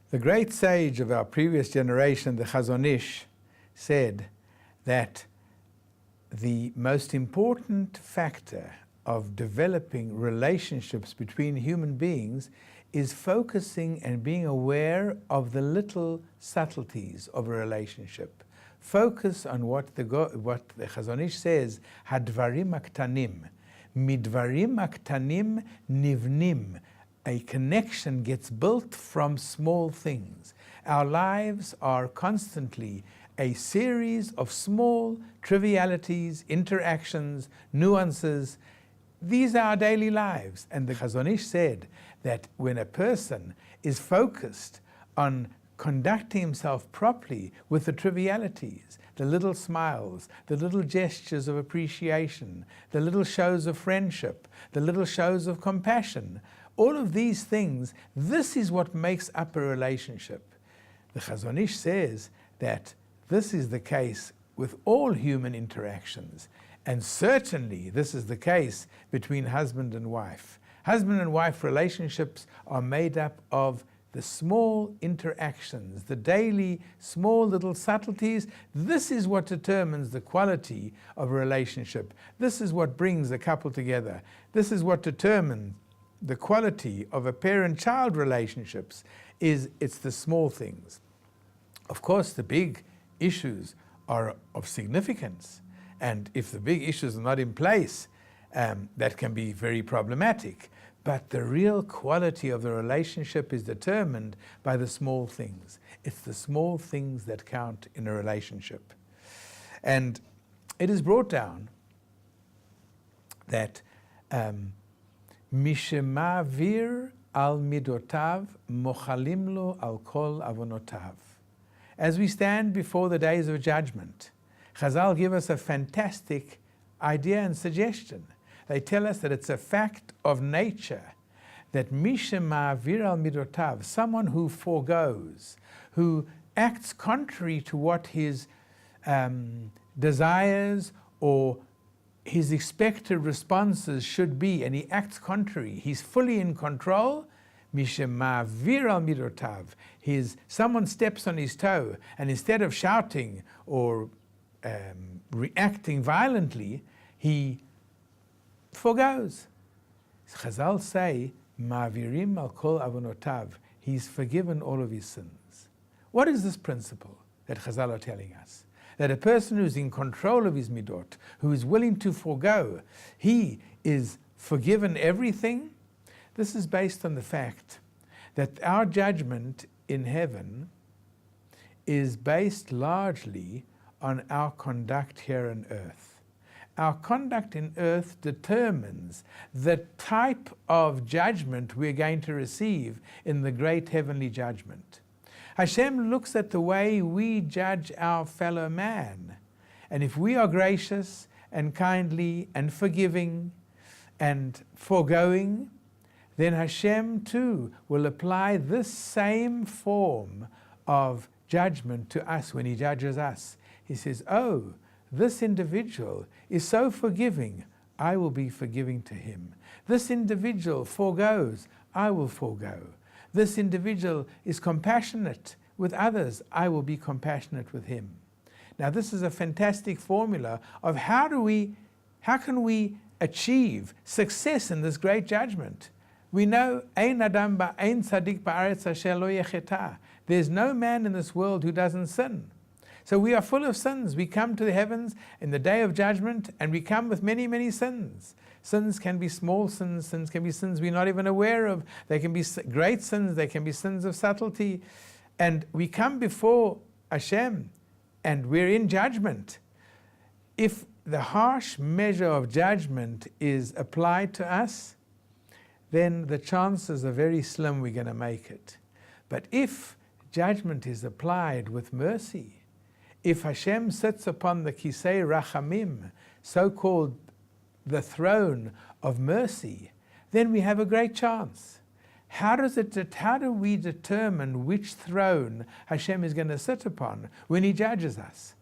The great sage of our previous generation, the Chazon Ish, said that the most important factor of developing relationships between human beings is focusing and being aware of the little subtleties of a relationship. Focus on what the Chazon Ish says, hadvarim aktanim, midvarim aktanim nivnim. A connection gets built from small things. Our lives are constantly a series of small trivialities, interactions, nuances. These are our daily lives. And the Chazon Ish said that when a person is focused on conducting himself properly with the trivialities, the little smiles, the little gestures of appreciation, the little shows of friendship, the little shows of compassion, all of these things, this is what makes up a relationship. The Chazon Ish says that this is the case with all human interactions, and certainly this is the case between husband and wife. Husband and wife relationships are made up of the small interactions, the daily small little subtleties. This is what determines the quality of a relationship. This is what brings a couple together. This is what determines the quality of a parent-child relationships. It's the small things. Of course, the big issues are of significance, and if the big issues are not in place, that can be very problematic. But the real quality of the relationship is determined by the small things. It's the small things that count in a relationship. And it is brought down that Mishemavir al midotav mochalim lo al kol avonotav. As we stand before the days of judgment, Chazal give us a fantastic idea and suggestion. They tell us that it's a fact of nature that Mishemavir al midotav, someone who forgoes, who acts contrary to what his desires or his expected responses should be, and he acts contrary, he's fully in control. Mishemavir al midotav, someone steps on his toe, and instead of shouting or reacting violently, he forgoes. Chazal say, Ma'avirim al kol avonotav, he's forgiven all of his sins. What is this principle that Chazal are telling us? That a person who's in control of his midot, who is willing to forgo, he is forgiven everything. This is based on the fact that our judgment in heaven is based largely on our conduct here on earth. Our conduct in earth determines the type of judgment we're going to receive in the great heavenly judgment. Hashem looks at the way we judge our fellow man. And if we are gracious and kindly and forgiving and foregoing, then Hashem too will apply this same form of judgment to us when He judges us. He says, oh, this individual is so forgiving, I will be forgiving to him. This individual forgoes, I will forego. This individual is compassionate with others, I will be compassionate with him. Now this is a fantastic formula of how can we achieve success in this great judgment. We know, Ein adam ein tzaddik ba'aretz asher lo yecheta. There's no man in this world who doesn't sin. So we are full of sins. We come to the heavens in the day of judgment, and we come with many, many sins. Sins can be small sins. Sins can be sins we're not even aware of. They can be great sins. They can be sins of subtlety. And we come before Hashem, and we're in judgment. If the harsh measure of judgment is applied to us, then the chances are very slim we're going to make it. But if judgment is applied with mercy, if Hashem sits upon the Kisei Rachamim, so-called the throne of mercy, then we have a great chance. How do we determine which throne Hashem is going to sit upon when He judges us?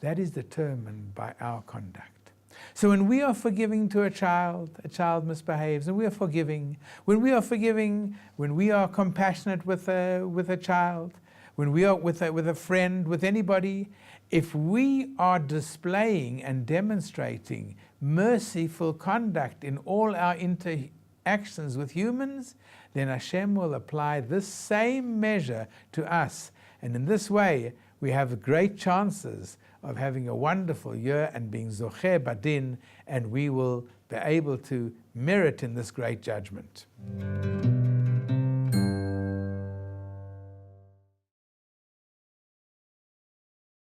That is determined by our conduct. So when we are forgiving to a child misbehaves, and we are forgiving. When we are forgiving, when we are compassionate with a child, when we are with a friend, with anybody, if we are displaying and demonstrating merciful conduct in all our interactions with humans, then Hashem will apply this same measure to us. And in this way, we have great chances of having a wonderful year and being zocher badin, and we will be able to merit in this great judgment.